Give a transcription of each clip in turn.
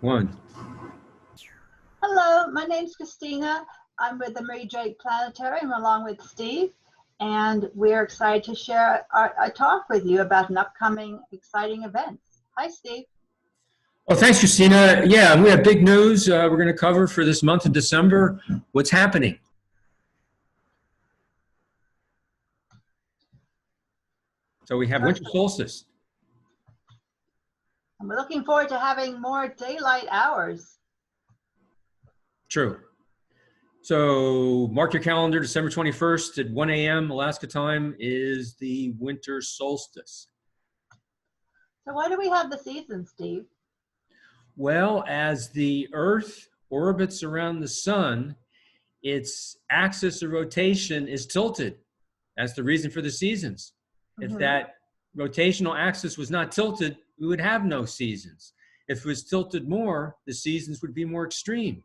One. Hello, my name's Cristina. I'm with the Mary Drake Planetarium along with Steve, and we're excited to share a talk with you about an upcoming exciting event. Hi, Steve. Well, thanks, Christina. Yeah, we have big news we're going to cover for this month of December. What's happening? So we have winter solstice. And we're looking forward to having more daylight hours. True. So mark your calendar, December 21st at 1 a.m. Alaska time is the winter solstice. So why do we have the season, Steve? Well, as the Earth orbits around the sun, its axis of rotation is tilted. That's the reason for the seasons. If that rotational axis was not tilted, we would have no seasons. If it was tilted more, the seasons would be more extreme.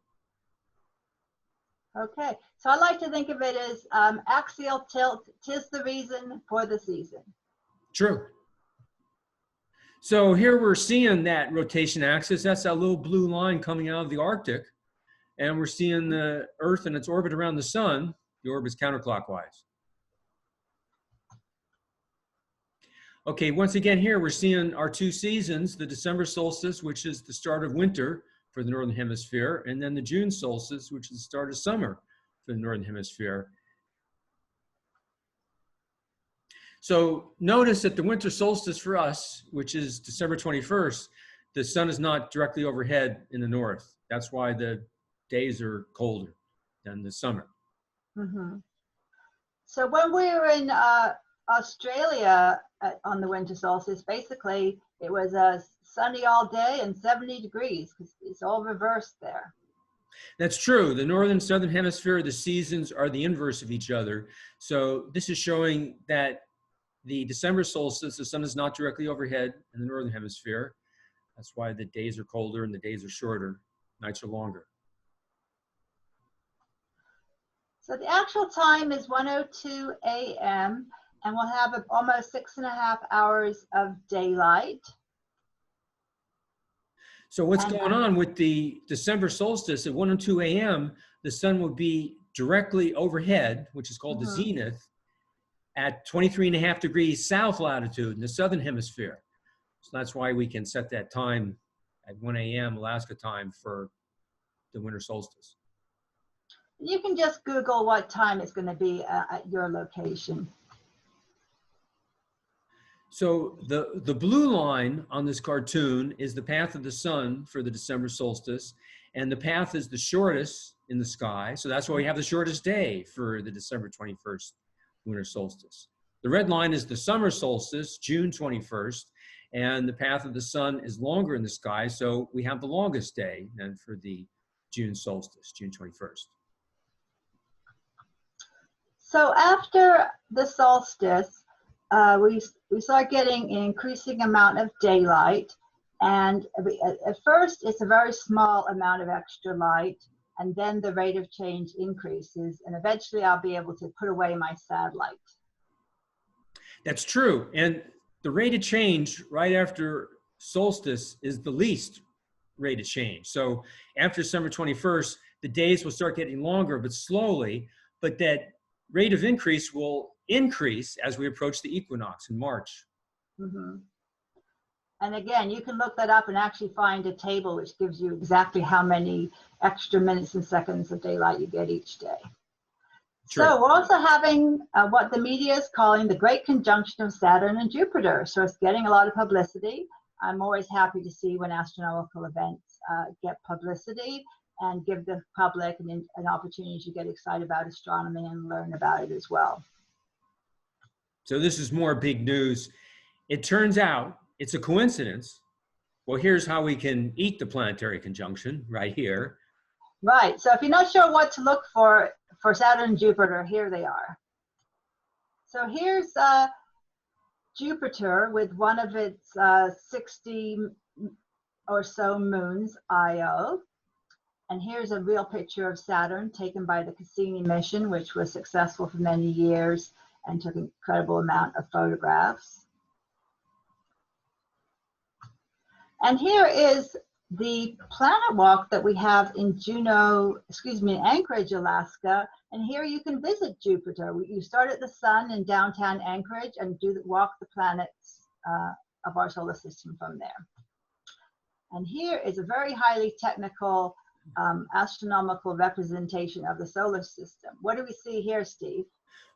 Okay, so I like to think of it as axial tilt, 'tis the reason for the season. True. So here we're seeing that rotation axis. That's that little blue line coming out of the Arctic. And we're seeing the Earth in its orbit around the sun. The orbit's counterclockwise. Okay, once again here we're seeing our two seasons, the December solstice, which is the start of winter for the Northern Hemisphere, and then the June solstice, which is the start of summer for the Northern Hemisphere. So notice that the winter solstice for us, which is December 21st, the sun is not directly overhead in the north. That's why the days are colder than the summer. So when we were in Australia on the winter solstice, basically it was sunny all day and 70 degrees because it's all reversed there. That's true. The northern and southern hemisphere, the seasons are the inverse of each other. So this is showing that the December solstice, the sun is not directly overhead in the northern hemisphere. That's why the days are colder and the days are shorter, nights are longer. So the actual time is 1:02 a.m. and we'll have almost 6.5 hours of daylight. So what's going on with the December solstice at 1:02 a.m., the sun will be directly overhead, which is called the zenith, at 23.5 degrees south latitude in the southern hemisphere. So that's why we can set that time at 1 a.m. Alaska time for the winter solstice. You can just Google what time it's going to be at your location. So the blue line on this cartoon is the path of the sun for the December solstice, and the path is the shortest in the sky. So that's why we have the shortest day for the December 21st winter solstice. The red line is the summer solstice, June 21st, and the path of the sun is longer in the sky, so we have the longest day than for the June solstice, June 21st. So after the solstice, we start getting an increasing amount of daylight, and at first it's a very small amount of extra light, and then the rate of change increases, and eventually I'll be able to put away my satellite. That's true, and the rate of change right after solstice is the least rate of change. So after December 21st, the days will start getting longer, but slowly, but that rate of increase will increase as we approach the equinox in March. And again, you can look that up and actually find a table which gives you exactly how many extra minutes and seconds of daylight you get each day. True. So we're also having what the media is calling the Great Conjunction of Saturn and Jupiter. So it's getting a lot of publicity. I'm always happy to see when astronomical events get publicity and give the public an opportunity to get excited about astronomy and learn about it as well. So this is more big news. It turns out it's a coincidence. Well, here's how we can eat the planetary conjunction right here. Right, so if you're not sure what to look for Saturn and Jupiter, here they are. So here's Jupiter with one of its 60 or so moons, Io. And here's a real picture of Saturn taken by the Cassini mission, which was successful for many years and took an incredible amount of photographs. And here is the planet walk that we have in Anchorage, Alaska. And here you can visit Jupiter. You start at the sun in downtown Anchorage and walk the planets of our solar system from there. And here is a very highly technical astronomical representation of the solar system. What do we see here, Steve?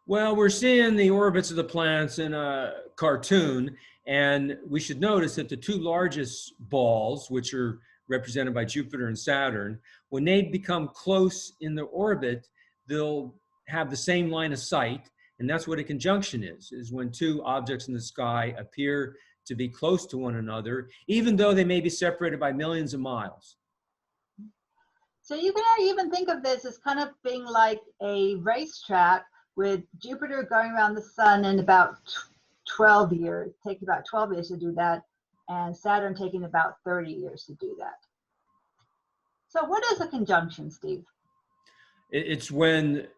Well, we're seeing the orbits of the planets in a cartoon, and we should notice that the two largest balls, which are represented by Jupiter and Saturn, when they become close in their orbit, they'll have the same line of sight, and that's what a conjunction is when two objects in the sky appear to be close to one another, even though they may be separated by millions of miles. So you can even think of this as kind of being like a racetrack with Jupiter going around the sun in about 12 years, taking about 12 years to do that, and Saturn taking about 30 years to do that. So what is a conjunction, Steve? It's when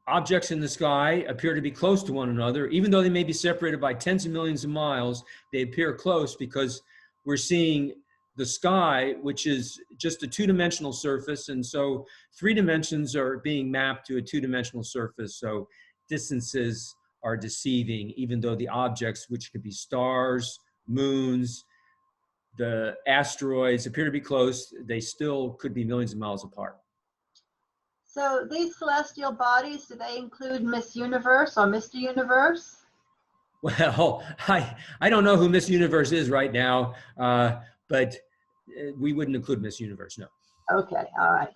objects in the sky appear to be close to one another, even though they may be separated by tens of millions of miles, they appear close because we're seeing the sky, which is just a two-dimensional surface, and so 3 dimensions are being mapped to a two-dimensional surface, so distances are deceiving, even though the objects, which could be stars, moons, the asteroids, appear to be close, they still could be millions of miles apart. So these celestial bodies, do they include Miss Universe or Mr. Universe? Well, I don't know who Miss Universe is right now, but we wouldn't include Miss Universe, no. Okay, all right.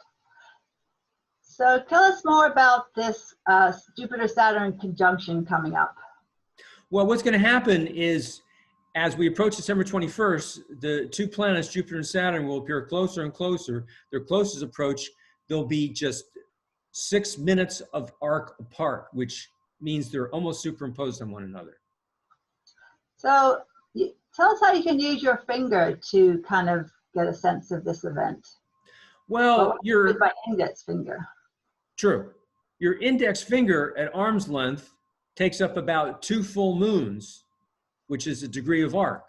So tell us more about this Jupiter-Saturn conjunction coming up. Well, what's going to happen is, as we approach December 21st, the two planets, Jupiter and Saturn, will appear closer and closer. Their closest approach, they'll be just 6 minutes of arc apart, which means they're almost superimposed on one another. So tell us how you can use your finger to kind of get a sense of this event. Well, with my index finger. True. Your index finger at arm's length takes up about 2 full moons, which is a degree of arc.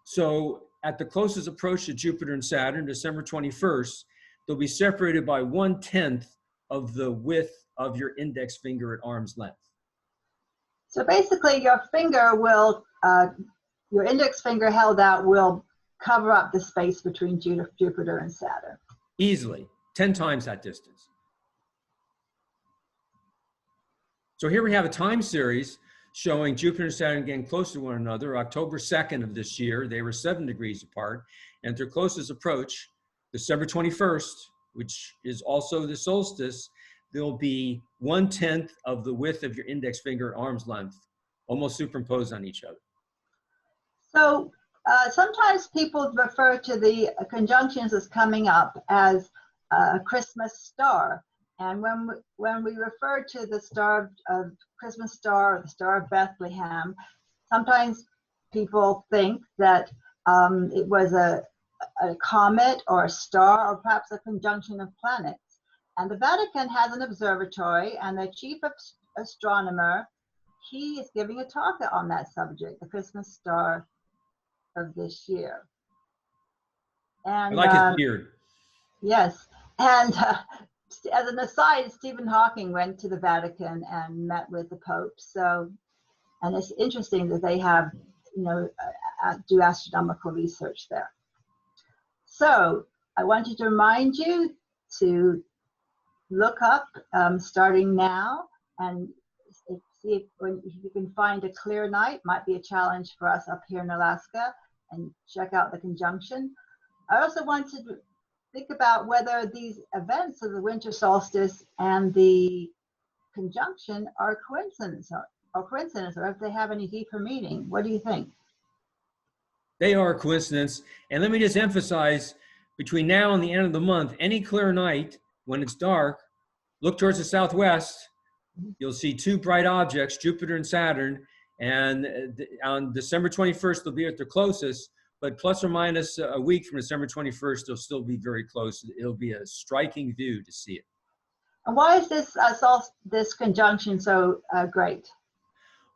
So at the closest approach to Jupiter and Saturn, December 21st, they'll be separated by 1/10 of the width of your index finger at arm's length. So basically your finger will, your index finger held out will cover up the space between Jupiter and Saturn. Easily, 10 times that distance. So here we have a time series showing Jupiter and Saturn getting close to one another. October 2nd of this year, they were 7 degrees apart. And at their closest approach, December 21st, which is also the solstice, there'll be 1/10 of the width of your index finger at arm's length, almost superimposed on each other. So sometimes people refer to the conjunctions as coming up as a Christmas star. And when we refer to the star of Christmas star or the Star of Bethlehem, sometimes people think that it was a comet or a star or perhaps a conjunction of planets. And the Vatican has an observatory, and the chief astronomer, he is giving a talk on that subject, the Christmas star of this year. And I like his beard. Yes, and as an aside, Stephen Hawking went to the Vatican and met with the Pope. So, and it's interesting that they have, do astronomical research there. So I wanted to remind you to look up starting now and see if you can find a clear night. Might be a challenge for us up here in Alaska, and check out the conjunction. I also wanted to think about whether these events of the winter solstice and the conjunction are coincidence or if they have any deeper meaning. What do you think? They are a coincidence. And let me just emphasize, between now and the end of the month, any clear night, when it's dark, look towards the southwest. You'll see 2 bright objects, Jupiter and Saturn. And on December 21st, they'll be at their closest. But plus or minus a week from December 21st, they'll still be very close. It'll be a striking view to see it. And why is this conjunction so great?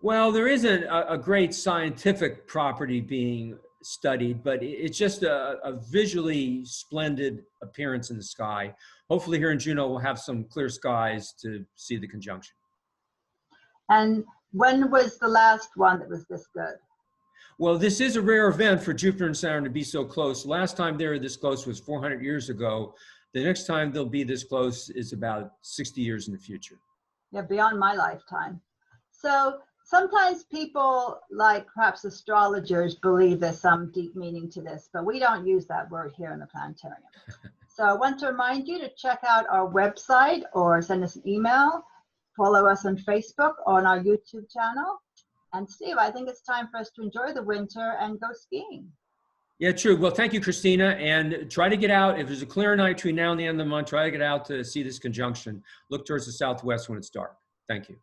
Well, there isn't a great scientific property being studied, but it's just a visually splendid appearance in the sky. Hopefully here in Juneau, we'll have some clear skies to see the conjunction. And when was the last one that was this good? Well, this is a rare event for Jupiter and Saturn to be so close. Last time they were this close was 400 years ago. The next time they'll be this close is about 60 years in the future. Yeah, beyond my lifetime. So sometimes people, like perhaps astrologers, believe there's some deep meaning to this, but we don't use that word here in the planetarium. So I want to remind you to check out our website or send us an email, follow us on Facebook or on our YouTube channel. And Steve, I think it's time for us to enjoy the winter and go skiing. Yeah, true. Well, thank you, Christina. And try to get out. If there's a clear night between now and the end of the month, try to get out to see this conjunction. Look towards the southwest when it's dark. Thank you.